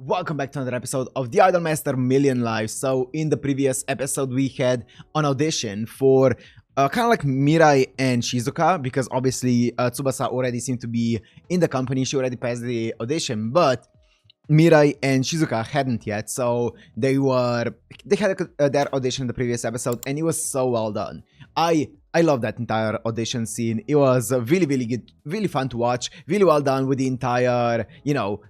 Welcome back to another episode of the Idolmaster Million Lives. So in the previous episode we had an audition for kind of like Mirai and Shizuka, because obviously Tsubasa already seemed to be in the company. She already passed the audition, but Mirai and Shizuka hadn't yet. So they had their audition in the previous episode, and it was so well done. I love that entire audition scene. It was really, really good, really fun to watch, really well done with the entire,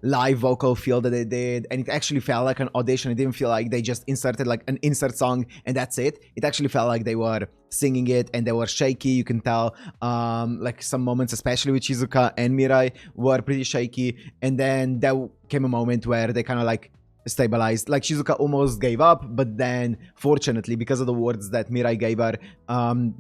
live vocal feel that they did. And it actually felt like an audition. It didn't feel like they just inserted like an insert song and that's it. It actually felt like they were singing it and they were shaky. You can tell, like some moments, especially with Shizuka and Mirai, were pretty shaky. And then there came a moment where they kind of like stabilized. Like Shizuka almost gave up, but then fortunately, because of the words that Mirai gave her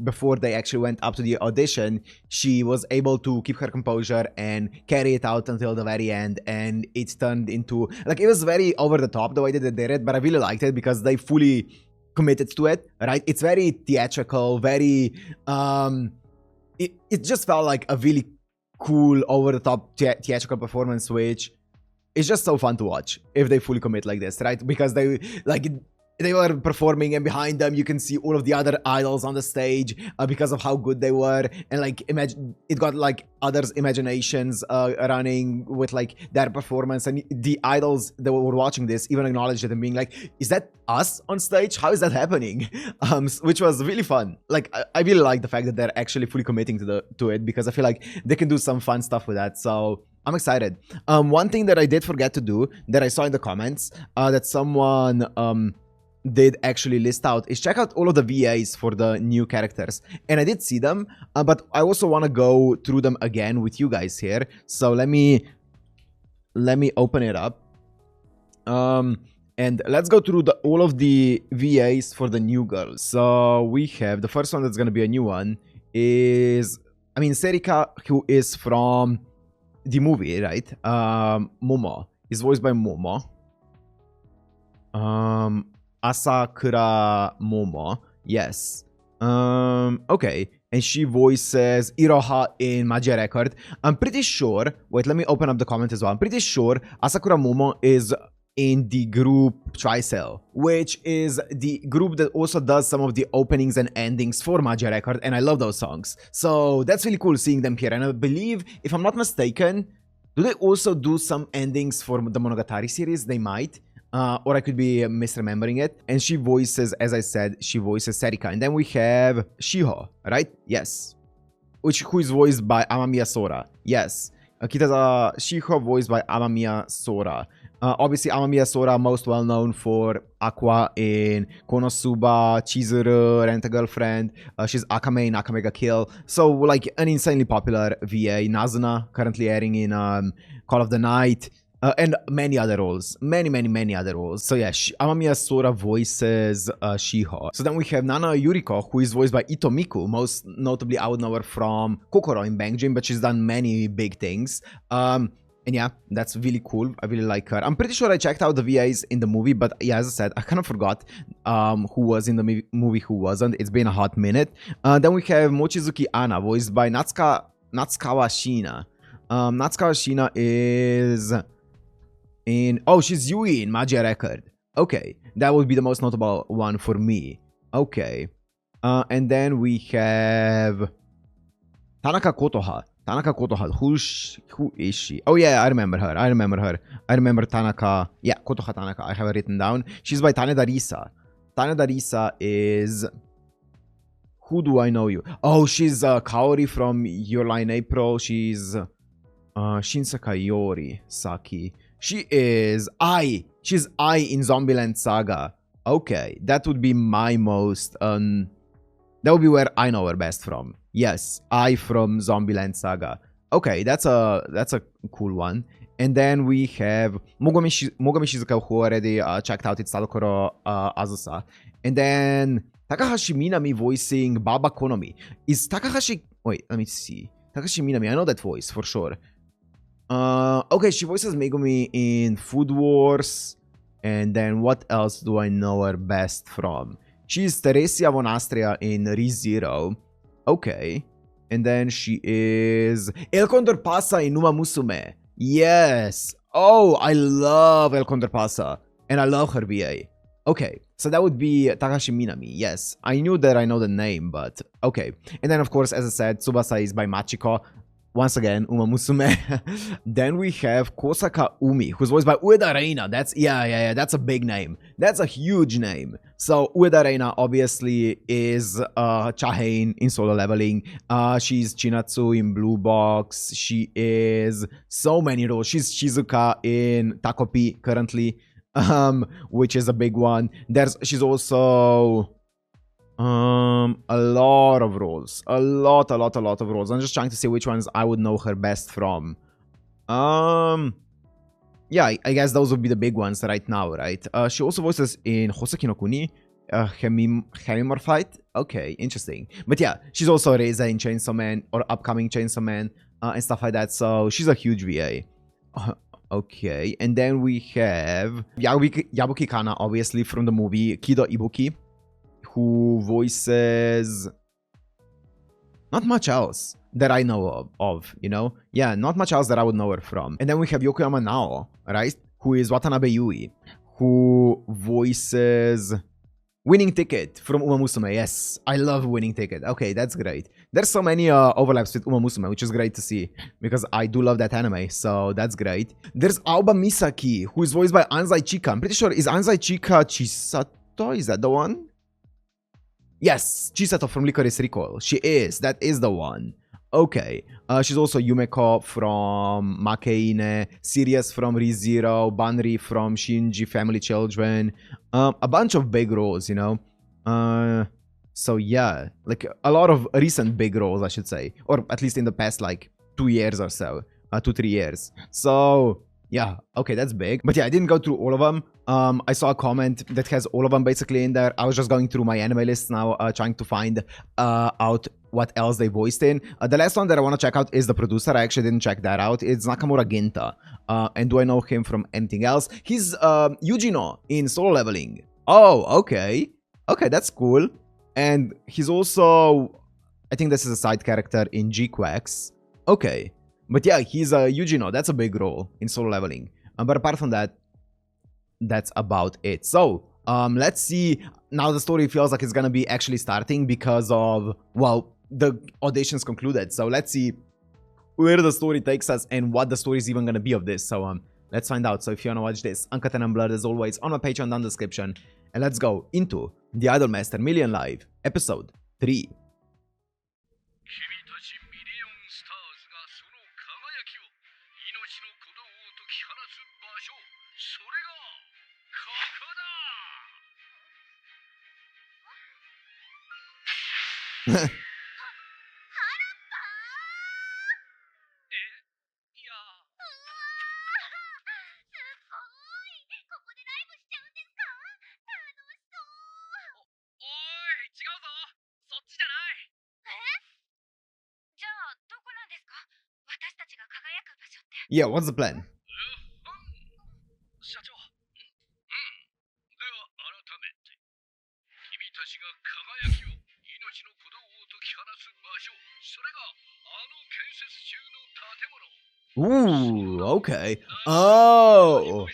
before they actually went up to the audition, she was able to keep her composure and carry it out until the very end. And it turned into, like, it was very over the top the way that they did it, but I really liked it because they fully committed to it, right? It's very theatrical, very it just felt like a really cool over the top theatrical performance, which it's just so fun to watch if they fully commit like this, right? Because they were performing and behind them you can see all of the other idols on the stage because of how good they were. And like, imagine it got like others' imaginations running with like their performance, and the idols that were watching this even acknowledged it and being like, is that us on stage? How is that happening? Which was really fun. Like, I really like the fact that they're actually fully committing to it, because I feel like they can do some fun stuff with that. So I'm excited. One thing that I did forget to do, that I saw in the comments, that someone did actually list out, is check out all of the VAs for the new characters. And I did see them, but I also want to go through them again with you guys here. So let me open it up. And let's go through all of the VAs for the new girls. So we have the first one that's going to be a new one is, Serika, who is from the movie, right? Momo is voiced by Momo. Asakura Momo, yes. Okay, and she voices Iroha in Magia Record. I'm pretty sure, wait, let me open up the comment as well. I'm pretty sure Asakura Momo is in the group Tricell, which is the group that also does some of the openings and endings for Magia Record, and I love those songs. So that's really cool seeing them here. And I believe, if I'm not mistaken, do they also do some endings for the Monogatari series? They might. Or I could be misremembering it. And she voices, as I said, she voices Serika. And then we have Shiho, right? Yes. Who is voiced by Amamiya Sora. Yes. Kitaza Shiho voiced by Amamiya Sora. Obviously, Amamiya Sora, most well known for Aqua in Konosuba, Chizuru, Rent-a-Girlfriend. She's Akame in Akame ga Kill. So, like, an insanely popular VA. Nazuna, currently airing in Call of the Night. And many other roles. Many other roles. So yeah, Amamiya Sora voices Shiho. So then we have Nana Yuriko, who is voiced by Ito Miku. Most notably, I would know her from Kokoro in Bang Dream, but she's done many big things. And yeah, that's really cool. I really like her. I'm pretty sure I checked out the VAs in the movie, but yeah, as I said, I kind of forgot who was in the movie, who wasn't. It's been a hot minute. Then we have Mochizuki Anna, voiced by Natsukawa Shina. Natsukawa Shina is she's Yui in Magia Record. Okay, that would be the most notable one for me. Okay. And then we have Tanaka Kotoha. Who is she? Oh yeah, I remember her. I remember Tanaka. Yeah, Kotoha Tanaka. I have it written down. She's by Taneda Risa. Taneda Risa is... Who do I know you? Oh, she's Kaori from Your Lie in April. She's Shinsaka Yori Saki. She is She's in Zombieland Saga. Okay, that would be my most... that would be where I know her best from. Yes, from Zombieland Saga. Okay, that's a cool one. And then we have Mogami Shizuka, who already checked out. It's Tadokoro Azusa. And then Takahashi Minami voicing Baba Konomi. Is Takahashi... Wait, let me see. Takahashi Minami, I know that voice for sure. Okay, she voices Megumi in Food Wars. And then what else do I know her best from? She's Teresia von Astria in ReZero. Okay. And then she is El Condor Pasa in Uma Musume. Yes. Oh, I love El Contrapasa. And I love her VA. Okay, so that would be Takashi Minami. Yes, I knew that I know the name, but okay. And then, of course, as I said, Tsubasa is by Machiko. Once again, Uma Musume. Then we have Kosaka Umi, who's voiced by Ueda Reina. That's, yeah, that's a big name. That's a huge name. So, Ueda Reina obviously is Chahane in Solo Leveling. She's Chinatsu in Blue Box. She is so many roles. She's Shizuka in Takopi currently, which is a big one. She's also... a lot of roles. A lot of roles. I'm just trying to see which ones I would know her best from. Yeah, I guess those would be the big ones right now, right? She also voices in Hoseki no Kuni, Hemimorphite. Okay, interesting. But yeah, she's also Reza in Chainsaw Man, or upcoming Chainsaw Man, and stuff like that. So she's a huge VA. Okay, and then we have Yabuki Kana, obviously from the movie Kido Ibuki, who voices not much else that I know of, you know? Yeah, not much else that I would know her from. And then we have Yokoyama Nao, right? Who is Watanabe Yui, who voices Winning Ticket from Uma Musume. Yes, I love Winning Ticket. Okay, that's great. There's so many overlaps with Uma Musume, which is great to see, because I do love that anime, so that's great. There's Aoba Misaki, who is voiced by Anzai Chika. I'm pretty sure, is Anzai Chika Chisato? Is that the one? Yes, Chisato from Licorice Recoil. She is. That is the one. Okay. She's also Yumeko from Makeine, Sirius from ReZero, Banri from Shinji Family Children. A bunch of big roles, you know? So yeah, like a lot of recent big roles, I should say. Or at least in the past, like 2 years or so. 2-3 years. So... yeah, okay, that's big. But yeah, I didn't go through all of them. I saw a comment that has all of them basically in there. I was just going through my anime list now, trying to find out what else they voiced in. The last one that I want to check out is the producer. I actually didn't check that out. It's Nakamura Ginta. And do I know him from anything else? He's Yujino in Solo Leveling. Oh, okay. Okay, that's cool. And he's also... I think this is a side character in G-Quacks. Okay. But yeah, he's a Yujino. That's a big role in Solo Leveling. But apart from that, that's about it. So, let's see. Now the story feels like it's gonna be actually starting because of, well, the auditions concluded. So let's see where the story takes us and what the story is even gonna be of this. So, let's find out. So if you wanna watch this, Uncut and Unblurred as always on my Patreon down the description. And let's go into the Idolmaster Million Live, Episode 3. Yeah, what's the plan? Ooh, okay. Oh!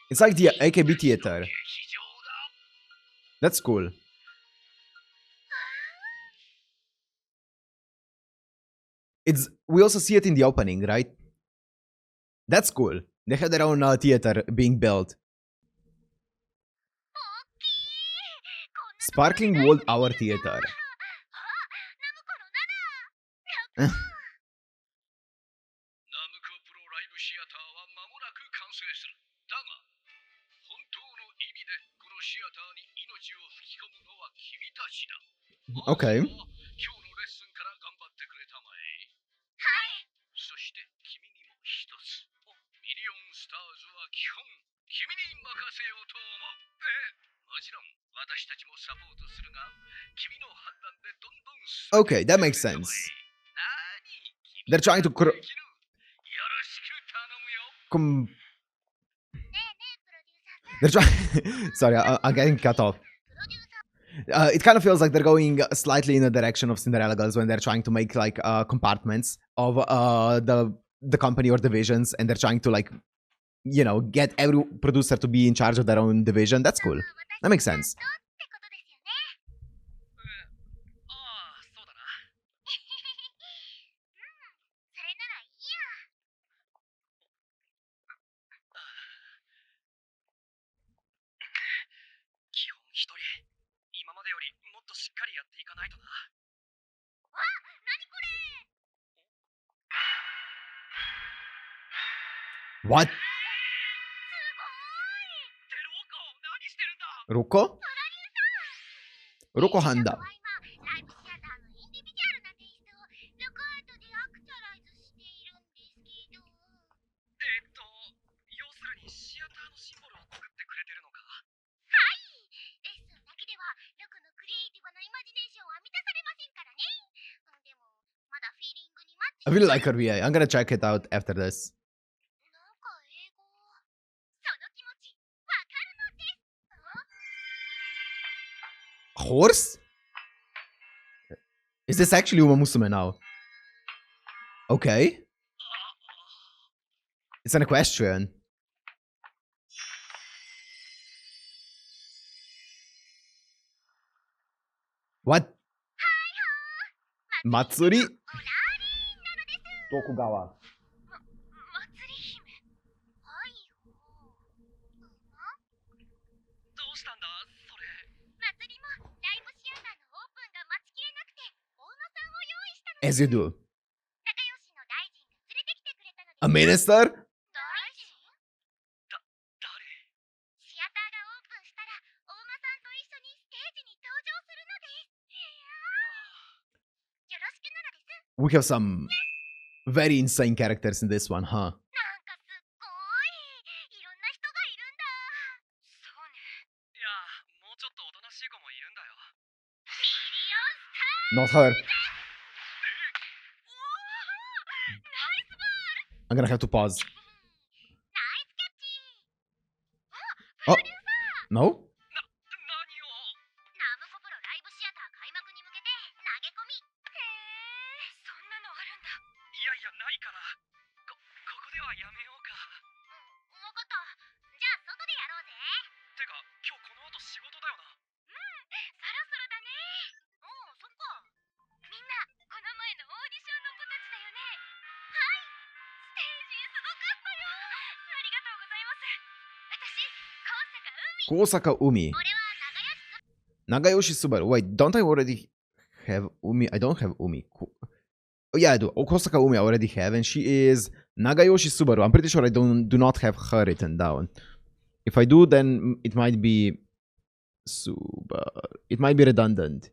It's like the AKB theater. That's cool. We also see it in the opening, right? That's cool. They have their own theater being built. Sparkling World Hour Theater. Okay. Okay, that makes sense. They're trying to they're trying sorry, I'm getting cut off. It kind of feels like they're going slightly in the direction of Cinderella Girls when they're trying to make like compartments of the the company or divisions and they're trying to like, you know, get every producer to be in charge of their own division. That's cool. That makes sense. 今までよりもっとしっかりやっていかないとな。わ、何これ。 What? すごい。テロコ、何してるんだ。 Ruko? Ruko Handa. 要するにシアターのシンボルを作ってくれてるのか。 I really like her VA. I'm gonna check it out after this. Horse? Is this actually Uma Musume now? Okay. It's an equestrian. What? Matsuri? Tokugawa. As you do. A minister? We have some very insane characters in this one, huh? Not her. I'm gonna have to pause. Oh, no? Kosaka Umi. Nagayoshi Subaru. Wait, don't I already have Umi? I don't have Umi. Oh, yeah, I do. Kosaka Umi I already have, and she is Nagayoshi Subaru. I'm pretty sure I do not have her written down. If I do, then it might be It might be redundant.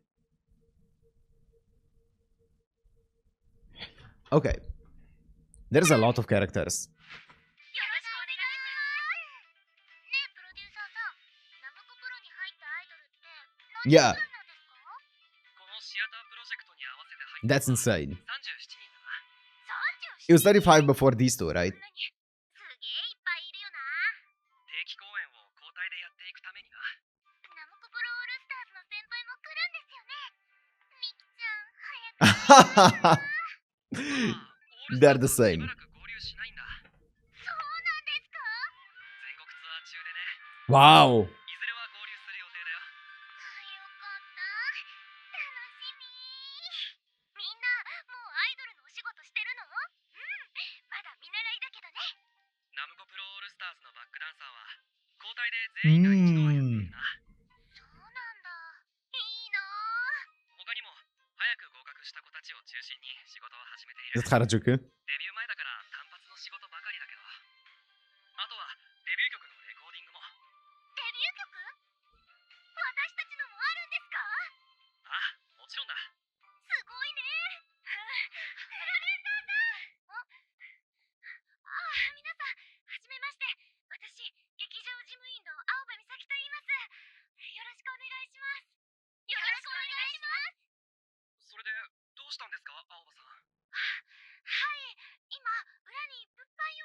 Okay. There's a lot of characters. Yeah. That's insane. It was 35 before these two, right? They're the same. Wow. That's Harajuku.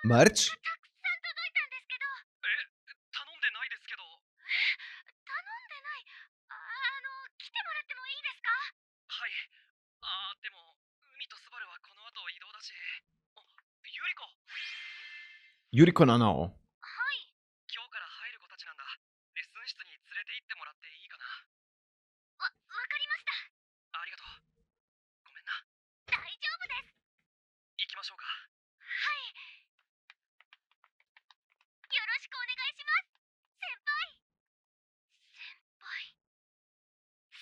Merch? ゆりこなの。はい。今日から入る子たちなんだ。レッスン室に連れて行ってもらっていいかな。わかりました。ありがとう。ごめんな。大丈夫です。行きましょうか。はい。よろしくお願いします。先輩。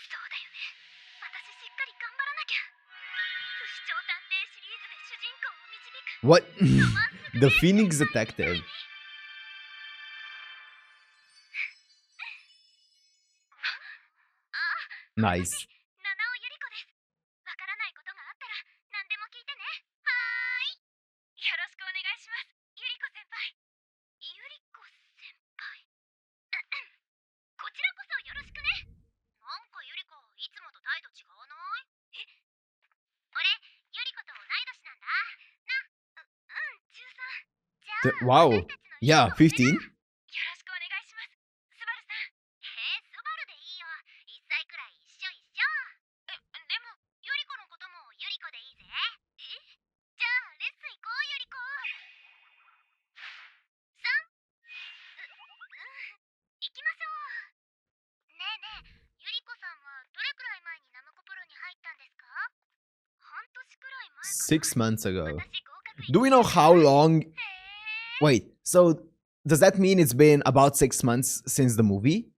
そうだよね。私しっかり頑張らなきゃ。不死鳥探偵シリーズで主人公を導く。What? The Phoenix Detective. Nice. 七尾ゆり子です。わからないことがあったら何でも聞いてね。はーい。よろしくお願いします。ゆり子先輩。ゆり子先輩。こちらこそよろしくね。なんかゆり子、いつもと態度違わない？え？俺、ゆり子と同い年なんだ。中3。じゃあ、Wow. Yeah, 15? よろしくお願いします。スバルさん。スバルでいいよ。1歳くらい一緒。でも、ゆり子のこともゆり子でいいぜ。じゃあ、レッスン行こう、ゆり子。行きましょう。ねえねえ、ゆり子さんはどれくらい前にナムコプロに入ったんですか？半年くらい前かな。 6 months ago. 私合格。 Do we know how long? Wait, so does that mean it's been about 6 months since the movie?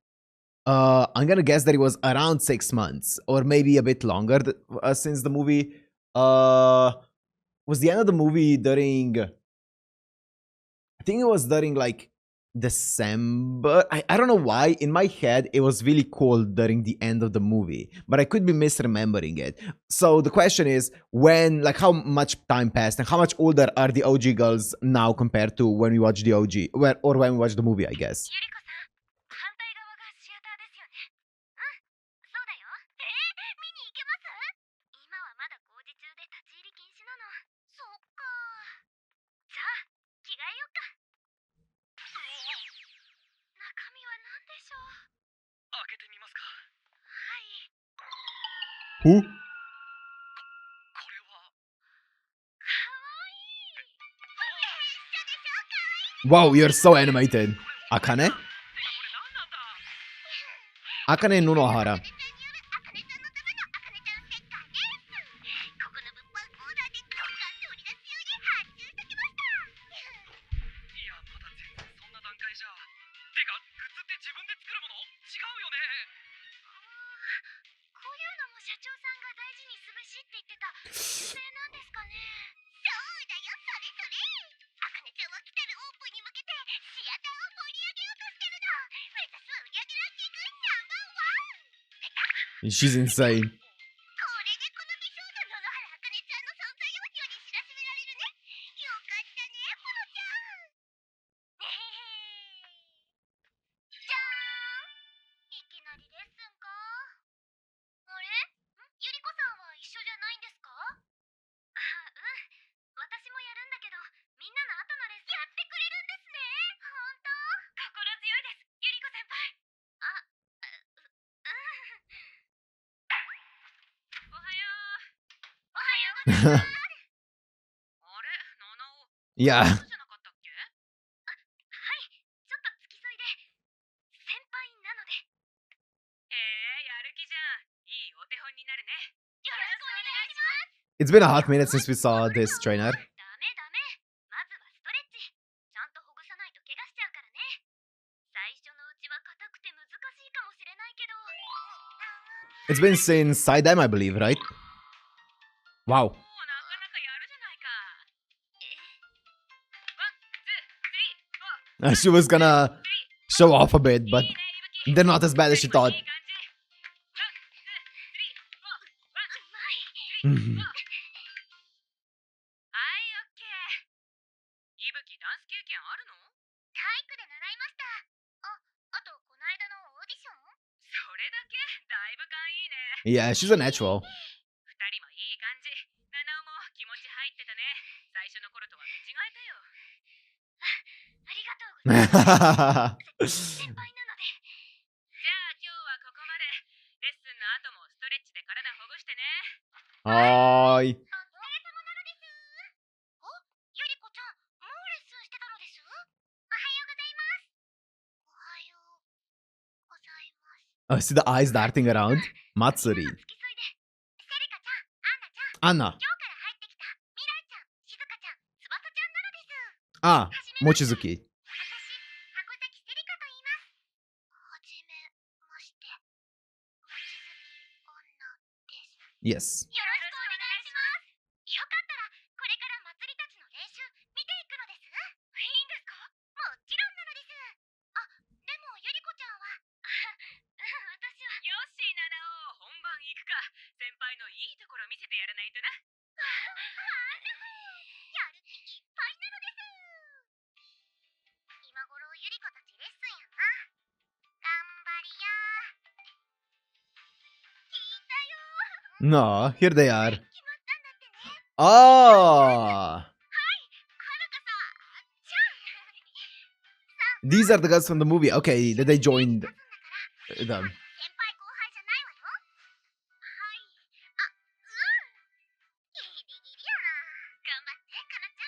I'm gonna guess that it was around 6 months, or maybe a bit longer since the movie. Was the end of the movie during? I think it was during like December. I don't know why. In my head, it was really cold during the end of the movie, but I could be misremembering it. So the question is, when, like, how much time passed, and how much older are the OG girls now compared to when we watched the OG, or when we watched the movie, I guess. ゆり子さん、反対側がシアターですよね。そうだよ。見に行けます？今はまだ工事中で立ち入り禁止なの。そっか。じゃあ、着替えよっか。中身は何でしょう？開けてみますか。はい。Who? これは。かわいい。一緒でしょ？かわいい。 Wow, you're so animated. Akane? これ何なんだ？ Akane no Nohara. あかねちゃんのためのあかねちゃんステッカーです。ここの物販コーナーで交換で売り出すように発注してきました。いや、まだ全然そんな段階じゃ。てか、グッズって自分で作るもの？違うよね。こういうのも社長さんが大事にすべしって言ってた有名なんですかね。そうだよ、それそれ。あかねちゃんは来たるオープンに向けてシアターを盛り上げようとしてるの。目指す売り上げランキングナンバーワン。 She's insane. これでこの美少女野々原あかねちゃんの存在を世に知らしめられるね。よかったね、ポロちゃん。じゃーん。いきなりレッスンか。あれ？ゆり子さんは一緒じゃないんですか？私もやるんだけど、みんなの後のレッスンやってくれるんですね。ほんと？心強いです、ゆり子先輩。おはよう。おはようございます。あれ、七尾。Yeah. じゃなかったっけ？はい、ちょっと付き添いで。先輩なので。やる気じゃん。いいお手本になるね。よろしくお願いします。 It's been a hot minute since we saw this trainer. ダメ。まずはストレッチ。ちゃんとほぐさないと怪我しちゃうからね。最初のうちは硬くて難しいかもしれないけど。It's been since iDOLM, I believe, right? Wow. なかなかやるじゃないか。ワン、ツー、スリー、フォー。She was gonna show off a bit, but they're not as bad as she thought. いい感じ。ワン、ツー、スリー、フォー。ワン、ツー、スリー、フォー。はい、オッケー。いぶきダンス経験あるの？体育で習いました。あとこの間のオーディション？それだけ？だいぶ勘いいね。 Yeah, she's a natural. 二人もいい感じ。七尾も気持ち入ってたね。最初の頃とは見違えたよ。ありがとうございます。先輩なので。じゃあ今日はここまで。レッスンの後もストレッチで体ほぐしてね。Hi. お疲れ様なのです。ゆりこちゃん、もうレッスンしてたのです？ I see the eyes darting around. Matsuri. 付き添いでセリカちゃん、アンナちゃん、 Anna. 今日から入ってきたミライちゃん、しずかちゃん、翼ちゃんなのです。 Ah, はじめまして。 Mochizuki. 私、箱崎セリカと言います。はじめまして、望月アンナです。 Yes. よろしくお願いします。よかったらこれから祭りたちの練習見ていくのです。いいんですか？もちろんなのです。あ、でもゆりこちゃんは。私は。よし、七尾、本番行くか。先輩のいいところ見せてやらないとな。やる気いっぱいなのです。今頃ゆりこたちレッスンやな。頑張りや。聞いたよ。 No, here they are. 決まったんだってね。 Ah, はるかさん、ちゃん。 these are the guys from the movie. Okay, that they joined 出すんだから。 them. 先輩後輩じゃないわよ。はい。あ、ギリギリやな。頑張ってかなちゃ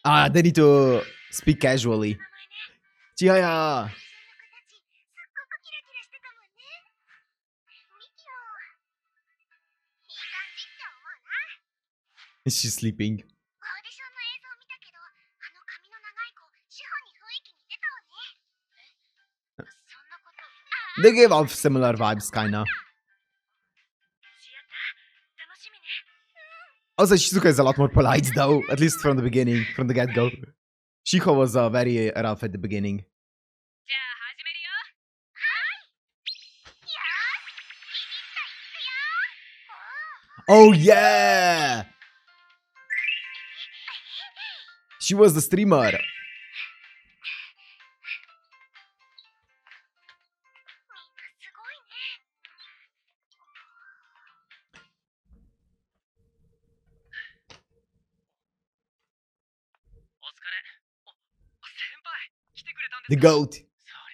ん。 Ah, they need to speak casually. 名前ね。 Chihaya. 写真の形すっごくキラキラしてたもんね。ミキもいい感じって思うな。 She's sleeping. オーディションの映像見たけど、あの髪の長い子、シホに雰囲気似てたわね。そんなこと。 They gave off similar vibes, kinda. シアター楽しみね。 Also, Shizuka is a lot more polite, though. At least from the beginning, from the get-go. Shiho was very rough at the beginning. じゃあ始めるよ。はい。よーし、ビビったいくよ。 Oh, yeah! She was the streamer. みんなすごいね。お疲れ。先輩、来てくれたんです The か？ goat. そり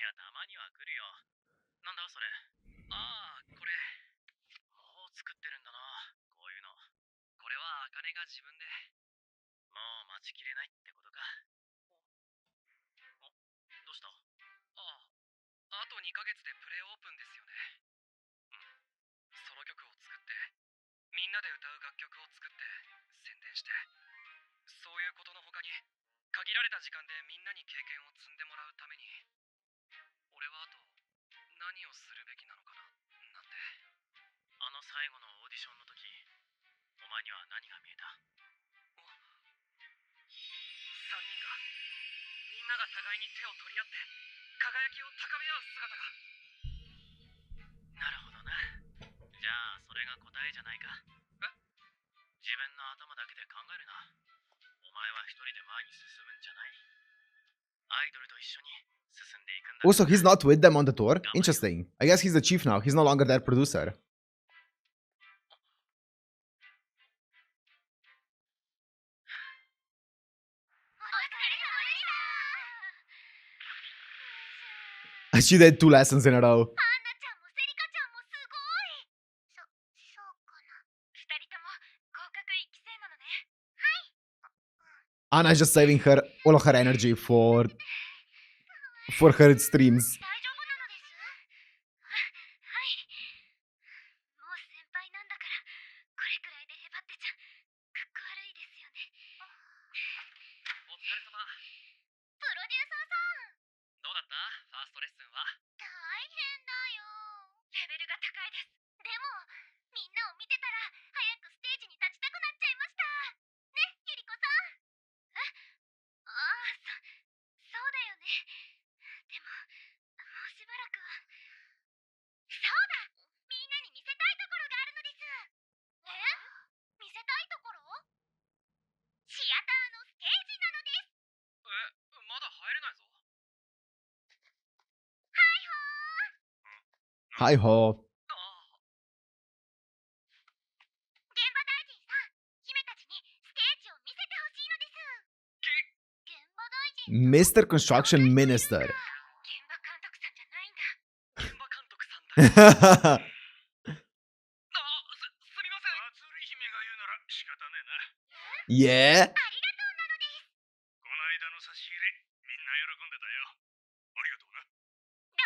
ゃたまには来るよ。なんだそれ。ああ、これ。もう作ってるんだな。こういうの。これは茜が自分で。もう待ちきれないってことか。どうした？あと2ヶ月でプレオープンですよね。ソロ曲を作って、みんなで歌う楽曲を作って、宣伝して。そういうことの他に、限られた時間でみんなに経験を積んでもらうために、俺はあと何をするべきなのかななんて。あの最後のオーディションの時、お前には何が見えた？3人が、みんなが互いに手を取り合って輝きを高め合う姿が。なるほどな。じゃあそれが答えじゃないか。え？自分の頭だけで考えるな。お前は一人で前に進むんじゃない。アイドルと一緒に進んでいくんだ。 Also, he's not with them on the tour. Interesting. I guess he's the chief now. He's no longer their producer. お疲れ様でした。 She did 2 lessons in a row. アンナちゃんもセリカちゃんもすごい。そうかな。二人とも合格1期生なのね。はい。 Anna's just saving her all of her energy for her streams. 大丈夫なのです。はい。もう先輩なんだから、これくらいでへばってちゃかっこ悪いですよね。お疲れ様。プロデューサーさん。どうだった？ファーストレッスンは。大変だよ。レベルが高いです。でも、みんなを見てたら早くステージに立ちたくなっちゃいました。ね、ゆりこさん。え？ああ、そうだよね。でも、もうしばらくは。そうだ！みんなに見せたいところがあるのです。え？見せたいところ？シアターのステージなのです。まだ入れないぞ。はいほー。 Hi ho. 現場大臣さん、姫たちにステージを見せてほしいのです。現場大臣。 Mr. Construction Minister. 現場監督さんじゃないんだ。現場監督さんだ。 Yeah. すみません。まつり姫が言うなら仕方ねえな。ありがとうなのです。この間の差し入れ、みんな喜んでたよ。ありがとうな。ど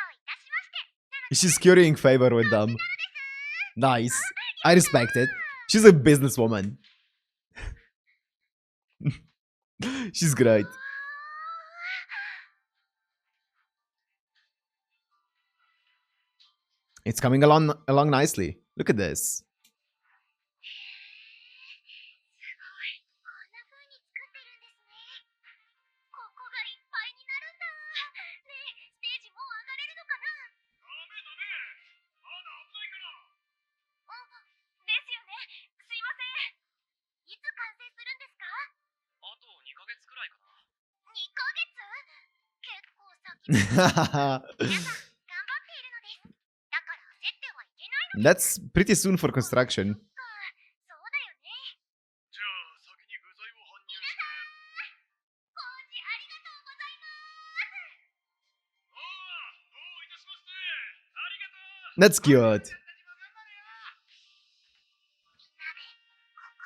ういたしまして、なの She's currying favor with them. Nice. I respect it. She's a businesswoman. She's great. It's coming along nicely. Look at this. すごい。こんな風に作ってるんですね。ここがいっぱいになるんだ。ねえ、ステージもう上がれるのかな？ダメダメ。まだ危ないから。ですよね。すいません。いつ完成するんですか？あと2ヶ月くらいかな。2ヶ月？結構先です。皆さん、頑張っているのです。だから焦ってはいけないのです。 That's pretty soon for construction. そうだよね。じゃあ先に具材を搬入して。工事ありがとうございます。おお、どういたしまして。ありがとう。 That's cute. みんなでここ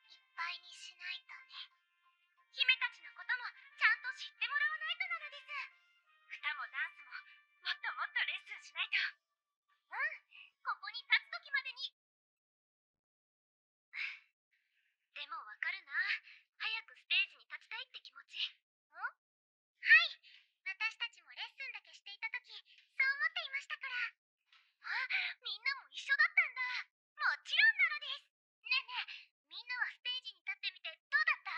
いっぱいにしないとね。姫たちのこともちゃんと知ってもらわないとなのです。歌もダンスももっともっとレッスンしないと。ここに立つ時までに。でもわかるな。早くステージに立ちたいって気持ち。はい。私たちもレッスンだけしていた時、そう思っていましたから。みんなも一緒だったんだ。もちろんなのです。ねえねえ、みんなはステージに立ってみてどうだった？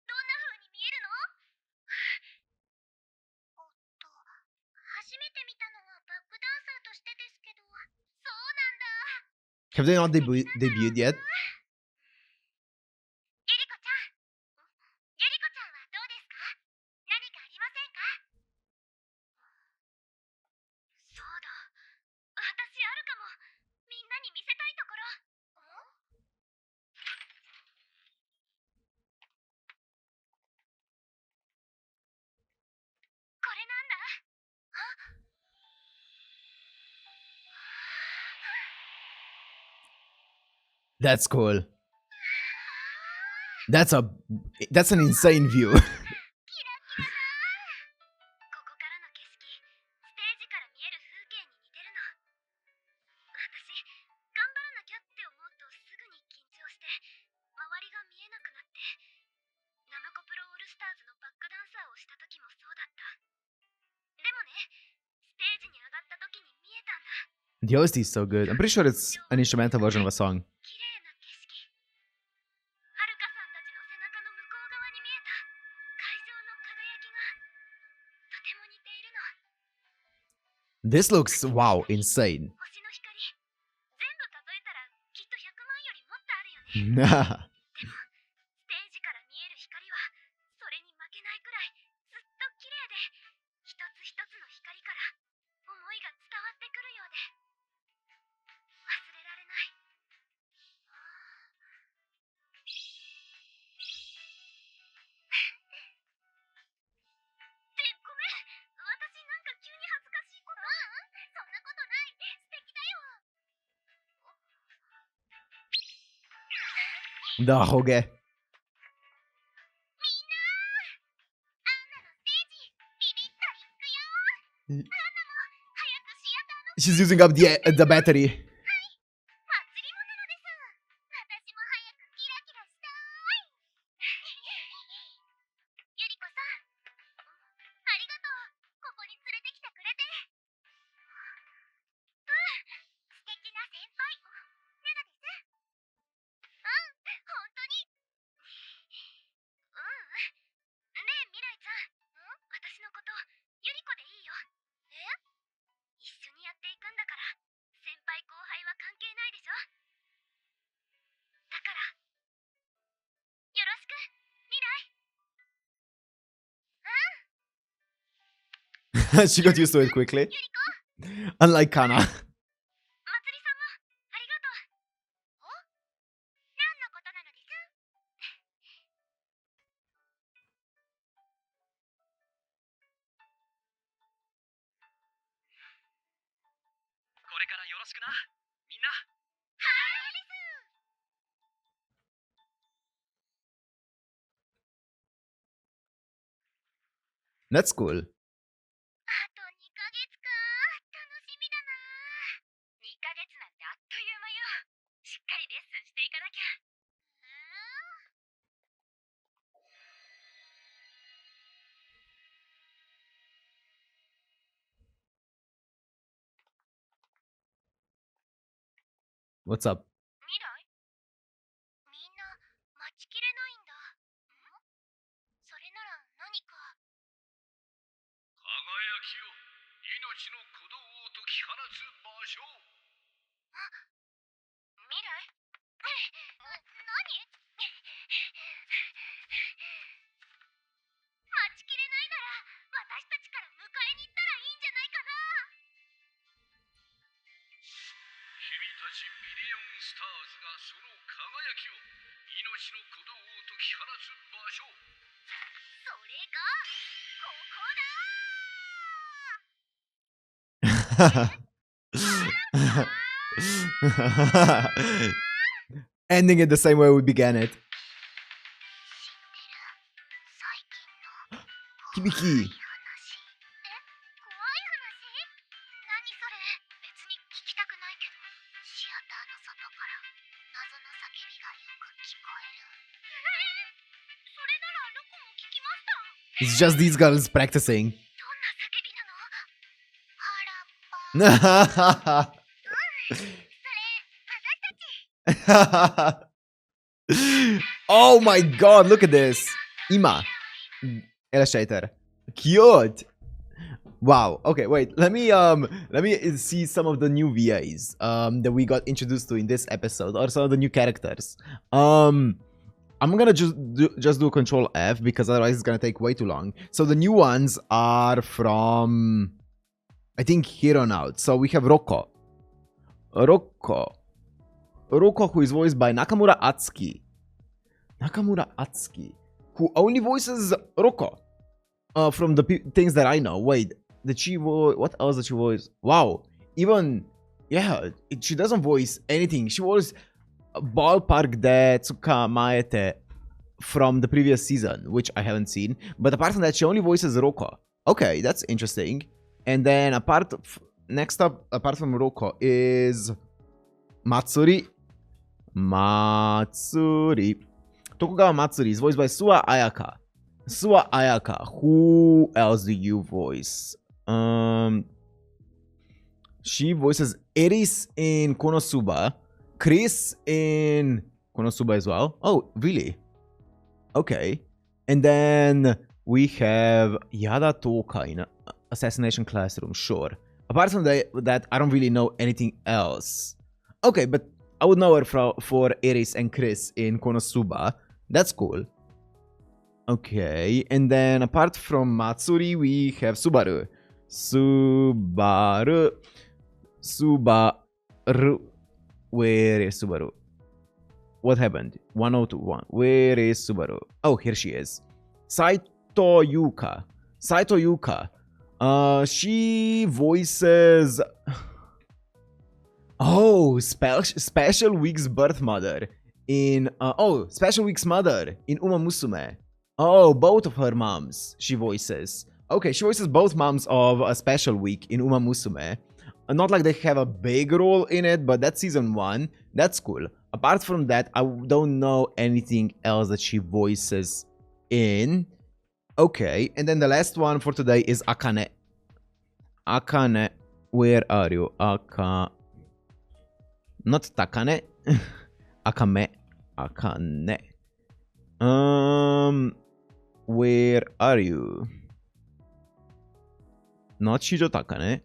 どんな風に見えるの？初めて見たのはバックダンサーとしてですけど。そうなんだ。 Have they not debuted yet? ゆりこちゃん。ゆりこちゃんはどうですか？何かありませんか？そうだ。私あるかも。みんなに見せたいところ。これなんだ。That's cool. That's an insane view. キラキラだ。ここからの景色、ステージから見える風景に似てるの。私、頑張らなきゃって思うとすぐに緊張して、周りが見えなくなって、ナムコプロオールスターズのバックダンサーをした時もそうだった。でもね、ステージに上がった時に見えたんだ。The OST is so good. I'm pretty sure it's an instrumental version of a song. 綺麗な景色。はるかさんたちの背中の向こう側に見えた会場の輝きがとても似ているの。 This looks, wow, insane. 星の光、全部数えたらきっと100万よりもっとあるよね。でもステージから見える光はそれに負けないくらいずっと綺麗で、一つ一つの光から思いが伝わってくるようで忘れられない。ごめん、私なんか急に恥ずかしいこと。そんなことない。素敵だよ。 Da hoge. みんな、アンナのステージビビったり行くよ。アンナも早くシアターの She's using up the battery. 祭りもなのです。私も早くキラキラしたい。ゆりこさん、ありがとう。ここに連れてきてくれて。素敵な先輩なのです。本当に。ねえ未来ちゃん、私のことゆりこでいいよ。一緒にやっていくんだから、先輩後輩は関係ないでしょ。だからよろしく未来。She got used to it quickly. ゆりこ、 Unlike Kana. まつりさんもありがとう。何のことなのです？これからよろしくな、みんな。はいです。 That's cool. あと2ヶ月か。楽しみだな。ヶ月なんてあっという間よ。しっかりレッスンしていかなきゃ。What's up? 未来？みんな待ちきれないんだ。それなら何か。輝きよ、命の鼓動を解き放つ場所。未来？何？待ちきれないなら私たちから迎えに行ったらいいんじゃないかな。君たちミリオンスターズがその輝きを、命の鼓動を解き放つ場所。それがここだ。Ending it the same way we began it. 知ってる？最近の響き。怖い話。何それ？別に聞きたくないけど。シアターの外から謎の叫びがよく聞こえる。それならロコも聞きました。 It's just these girls practicing. どんな叫びなの？原っぱ。それ、私たち。Oh my god, look at this. Ima. Illustrator. Cute. Wow. Okay, wait. Let me see some of the new VAs that we got introduced to in this episode, or some of the new characters. I'm gonna just do Control F because otherwise it's gonna take way too long. So the new ones are from, I think, here on out. So we have Roko, who is voiced by Nakamura Atsuki. Who only voices Roko. From the things that I know. Wait, did she voice? What else did she voice? Wow, even yeah, she doesn't voice anything. She voiced Ballpark de Tsukamaete from the previous season, which I haven't seen. But apart from that, she only voices Roko. Okay, that's interesting. And then next up, apart from Roko, is Matsuri. Tokugawa Matsuri is voiced by Suwa Ayaka. Who else do you voice? She voices Eris in Konosuba, Chris in Konosuba as well. Oh, really? Okay. And then we have Yada Toka in Assassination Classroom, sure. Apart from that, I don't really know anything else. Okay, but I would know her for Eris and Chris in Konosuba. That's cool. Okay, and then apart from Matsuri, we have Subaru. Where is Subaru? What happened? 1021. Where is Subaru? Oh, here she is. Saito Yuka. She voices... Oh, Special Week's birth mother in... Special Week's mother in Uma Musume. Oh, both of her moms she voices. Okay, she voices both moms of a Special Week in Uma Musume. Not like they have a big role in it, but that's season 1. That's cool. Apart from that, I don't know anything else that she voices in. Okay, and then the last one for today is Akane. Akane, where are you? Not Takane. Akame. Where are you? Not Shijo Takane.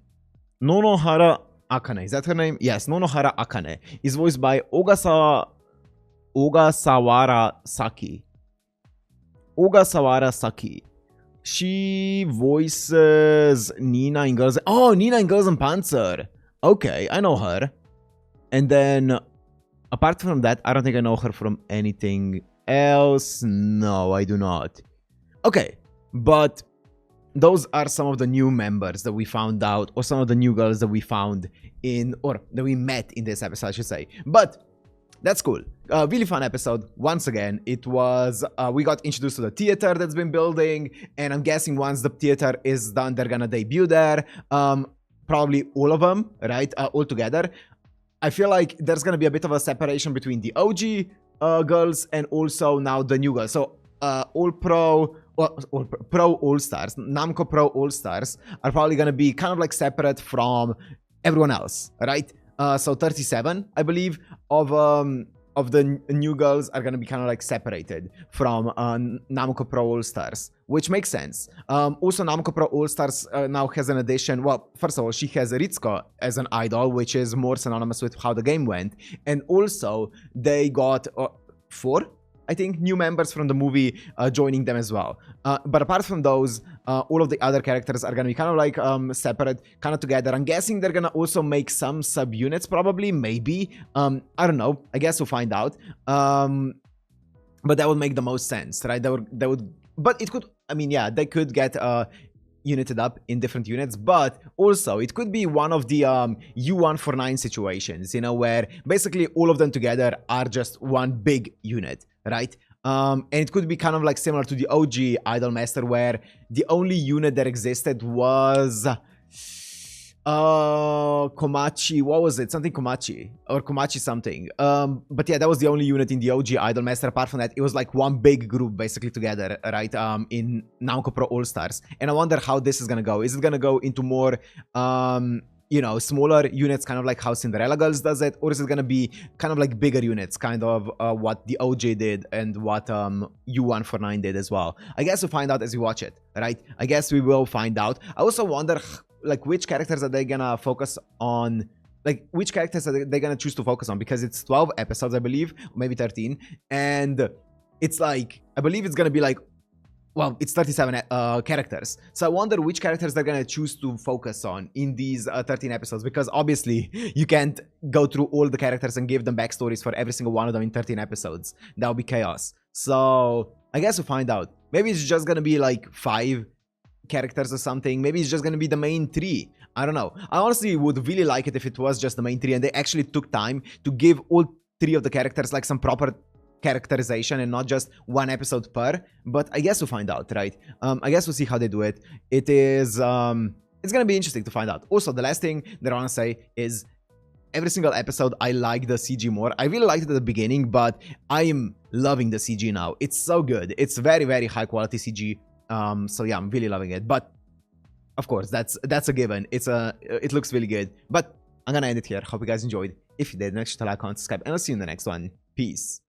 Nonohara Akane. Is that her name? Yes, Nonohara Akane is voiced by Ogasawara Saki. She voices Nina in Girls... Oh, Nina in Girls and Panzer. Okay, I know her. And then, apart from that, I don't think I know her from anything else. No, I do not. Okay, but those are some of the new members that we found out, or some of the new girls that we found in, or that we met in this episode, I should say. But that's cool. Really fun episode. Once again, it was, we got introduced to the theater that's been building, and I'm guessing once the theater is done, they're gonna debut there. Probably all of them, right? All together. I feel like there's gonna be a bit of a separation between the OG girls and also now the new girls. So All Pro All Stars, Namco Pro All Stars are probably gonna be kind of like separate from everyone else, right? So 37, I believe, of the new girls are gonna be kind of like separated from Namco Pro All Stars, which makes sense. Also, Namco Pro All Stars now has an addition. Well, first of all, she has Ritsuko as an idol, which is more synonymous with how the game went, and also they got 4, I think, new members from the movie joining them as well. But apart from those, all of the other characters are gonna be kind of like separate, kind of together. I'm guessing they're gonna also make some sub-units, probably, maybe. I don't know. I guess we'll find out. But that would make the most sense, right? That would. But it could. I mean, yeah, they could get united up in different units, but also it could be one of the U149 situations, you know, where basically all of them together are just one big unit, right? And it could be kind of like similar to the OG Idolmaster, where the only unit that existed was Komachi. What was it? Something Komachi or Komachi something. But yeah, that was the only unit in the OG Idolmaster. Apart from that, it was like one big group basically together, right? In Namco Pro All Stars. And I wonder how this is gonna go. Is it gonna go into more you know, smaller units, kind of like how Cinderella Girls does it, or is it gonna be kind of like bigger units, kind of what the OJ did and what U149 did as well? I guess we'll find out as we watch it, right? I guess we will find out. I also wonder, like, which characters are they gonna focus on? Like, which characters are they gonna choose to focus on? Because it's 12 episodes, I believe, maybe 13, and it's like, I believe it's gonna be like, well, it's 37 characters. So I wonder which characters they're gonna choose to focus on in these 13 episodes, because obviously you can't go through all the characters and give them backstories for every single one of them in 13 episodes. That would be chaos. So I guess we'll find out. Maybe it's just gonna be like 5 characters or something. Maybe it's just gonna be the main 3. I don't know. I honestly would really like it if it was just the main 3 and they actually took time to give all 3 of the characters like some proper characterization and not just one episode per. But I guess we'll find out, right? I guess we'll see how they do it. It is it's gonna be interesting to find out. Also, the last thing that I want to say is every single episode I like the CG more. I really liked it at the beginning, but I am loving the CG now. It's so good. It's very, very high quality CG. So yeah, I'm really loving it. But of course, that's a given. It looks really good. But I'm gonna end it here. Hope you guys enjoyed. If you did, make sure to like, comment, subscribe, and I'll see you in the next one. Peace.